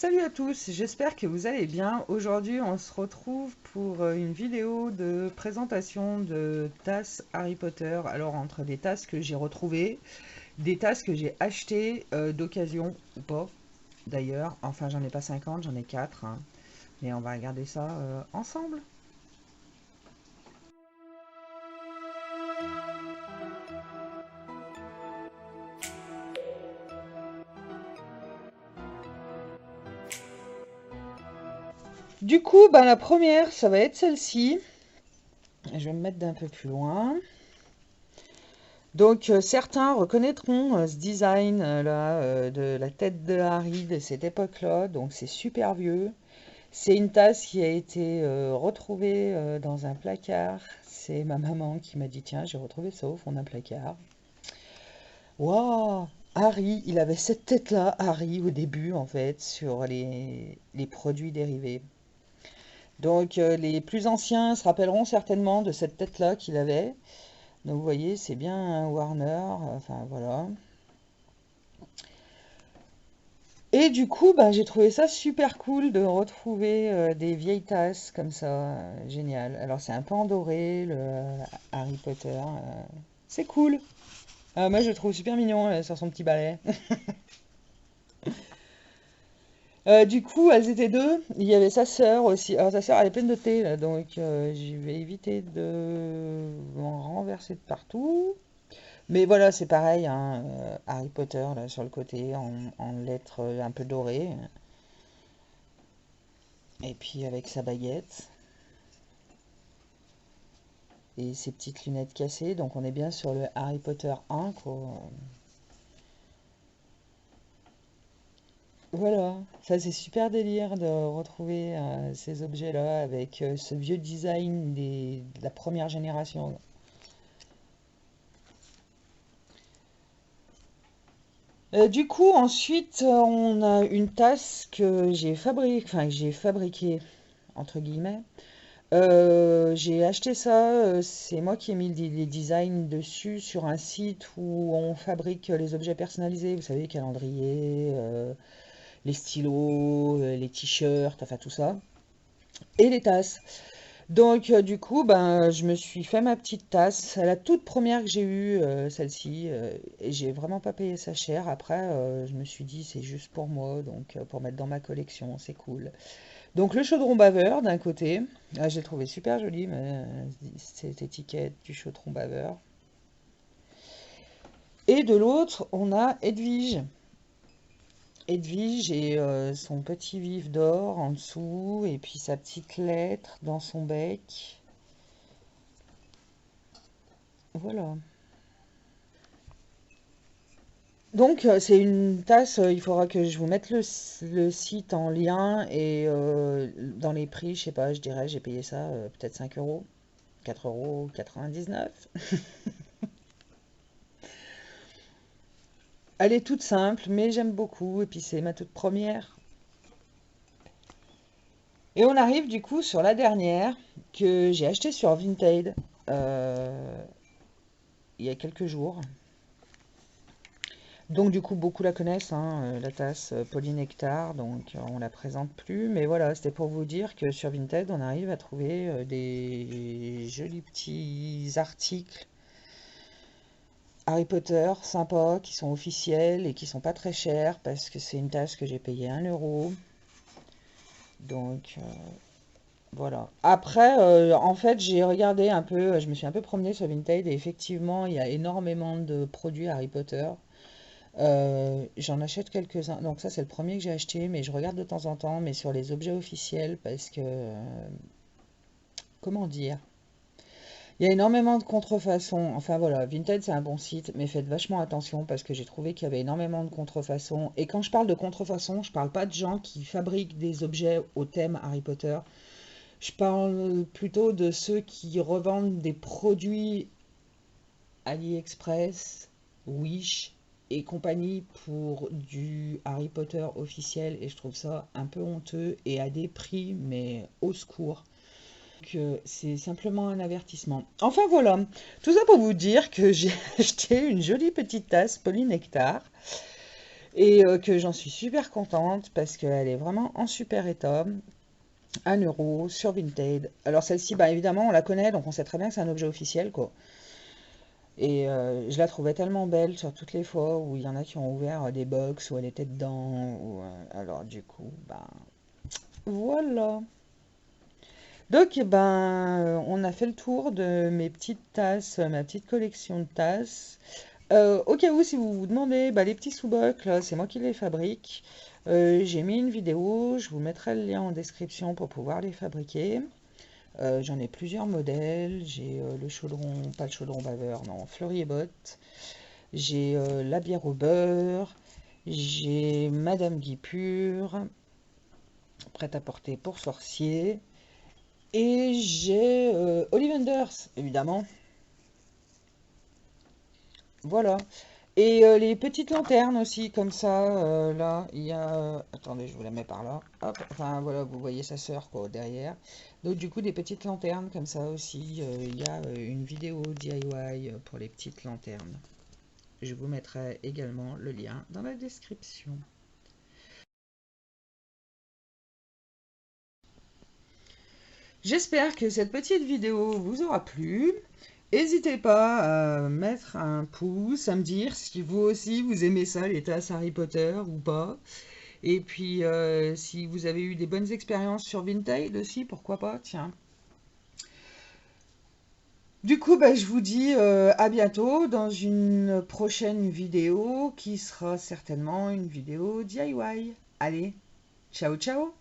Salut à tous, j'espère que vous allez bien. Aujourd'hui, on se retrouve pour une vidéo de présentation de tasses Harry Potter. Alors, entre des tasses que j'ai retrouvées, des tasses que j'ai achetées d'occasion ou pas, d'ailleurs. Enfin, j'en ai pas 50, j'en ai 4, hein. Mais on va regarder ça ensemble. Du coup, la première, ça va être celle-ci. Je vais me mettre d'un peu plus loin. Donc certains reconnaîtront ce design là de la tête de Harry de cette époque-là. Donc c'est super vieux. C'est une tasse qui a été retrouvée dans un placard. C'est ma maman qui m'a dit tiens, j'ai retrouvé ça au fond d'un placard. Waouh! Harry, il avait cette tête-là, Harry, au début, en fait, sur les produits dérivés. Donc, les plus anciens se rappelleront certainement de cette tête-là qu'il avait. Donc, vous voyez, c'est bien un Warner, enfin, voilà. Et du coup, j'ai trouvé ça super cool de retrouver des vieilles tasses comme ça, génial. Alors c'est un peu en doré, le Harry Potter, c'est cool. Moi je le trouve super mignon sur son petit balai. Du coup, elles étaient deux. Il y avait sa sœur aussi. Alors sa sœur elle est pleine de thé là, donc je vais éviter de en renverser de partout. Mais voilà, c'est pareil, hein, Harry Potter là sur le côté en lettres un peu dorées. Et puis avec sa baguette. Et ses petites lunettes cassées. Donc on est bien sur le Harry Potter 1, quoi. Voilà, ça c'est super délire de retrouver ces objets-là avec ce vieux design de la première génération. Du coup, ensuite, on a une tasse que j'ai fabriquée, entre guillemets. J'ai acheté ça, c'est moi qui ai mis les designs dessus sur un site où on fabrique les objets personnalisés, vous savez, calendrier, les stylos, les t-shirts, enfin tout ça, et les tasses. Donc du coup, je me suis fait ma petite tasse. C'est la toute première que j'ai eue, celle-ci, et j'ai vraiment pas payé ça cher. Après, je me suis dit c'est juste pour moi, donc pour mettre dans ma collection, c'est cool. Donc le chaudron baveur d'un côté, ah, j'ai trouvé super joli, cette étiquette du chaudron baveur. Et de l'autre, on a Edwige. Edwige et son petit vif d'or en dessous, et puis sa petite lettre dans son bec. Voilà. Donc c'est une tasse, il faudra que je vous mette le site en lien et dans les prix, je sais pas, je dirais, j'ai payé ça peut-être 5 euros, 4,99 €. Elle est toute simple, mais j'aime beaucoup, et puis c'est ma toute première. Et on arrive du coup sur la dernière que j'ai achetée sur Vinted euh, il y a quelques jours. Donc du coup beaucoup la connaissent, hein, la tasse Polynectar, donc on la présente plus. Mais voilà, c'était pour vous dire que sur Vinted on arrive à trouver des jolis petits articles Harry Potter sympas, qui sont officiels et qui sont pas très chers parce que c'est une tasse que j'ai payé 1 €. Donc voilà. Après, en fait, j'ai regardé un peu, je me suis un peu promenée sur Vinted et effectivement, il y a énormément de produits Harry Potter. J'en achète quelques-uns. Donc ça, c'est le premier que j'ai acheté, mais je regarde de temps en temps, mais sur les objets officiels, parce que, comment dire? Il y a énormément de contrefaçons. Enfin voilà, Vinted, c'est un bon site, mais faites vachement attention parce que j'ai trouvé qu'il y avait énormément de contrefaçons. Et quand je parle de contrefaçons, je parle pas de gens qui fabriquent des objets au thème Harry Potter. Je parle plutôt de ceux qui revendent des produits AliExpress, Wish et compagnie pour du Harry Potter officiel et je trouve ça un peu honteux et à des prix mais au secours. Donc, c'est simplement un avertissement. Enfin voilà, tout ça pour vous dire que j'ai acheté une jolie petite tasse Polynectar et que j'en suis super contente parce qu'elle est vraiment en super état. 1 € sur Vinted. Alors celle-ci, bah évidemment, on la connaît, donc on sait très bien que c'est un objet officiel, quoi. Et je la trouvais tellement belle sur toutes les fois où il y en a qui ont ouvert des box où elle était dedans. Alors du coup, ben voilà. Donc ben on a fait le tour de mes petites tasses, ma petite collection de tasses. Au cas où, si vous vous demandez, bah, les petits sous-bocs, là, c'est moi qui les fabrique. J'ai mis une vidéo, je vous mettrai le lien en description pour pouvoir les fabriquer. J'en ai plusieurs modèles. J'ai le chaudron, pas le chaudron baveur, non, Fleury et Bottes. J'ai la bière au beurre. J'ai Madame Guy Pure, prête à porter pour sorcier. Et j'ai Ollivanders, évidemment. Voilà. Et les petites lanternes aussi, comme ça, là, il y a... attendez, je vous la mets par là. Hop, enfin voilà, vous voyez sa sœur, quoi, derrière. Donc du coup, des petites lanternes, comme ça aussi, il y a une vidéo DIY pour les petites lanternes. Je vous mettrai également le lien dans la description. J'espère que cette petite vidéo vous aura plu. N'hésitez pas à mettre un pouce, à me dire si vous aussi vous aimez ça, les tasses Harry Potter ou pas. Et puis, si vous avez eu des bonnes expériences sur Vinted aussi, pourquoi pas, tiens. Du coup, bah, je vous dis à bientôt dans une prochaine vidéo qui sera certainement une vidéo DIY. Allez, ciao ciao!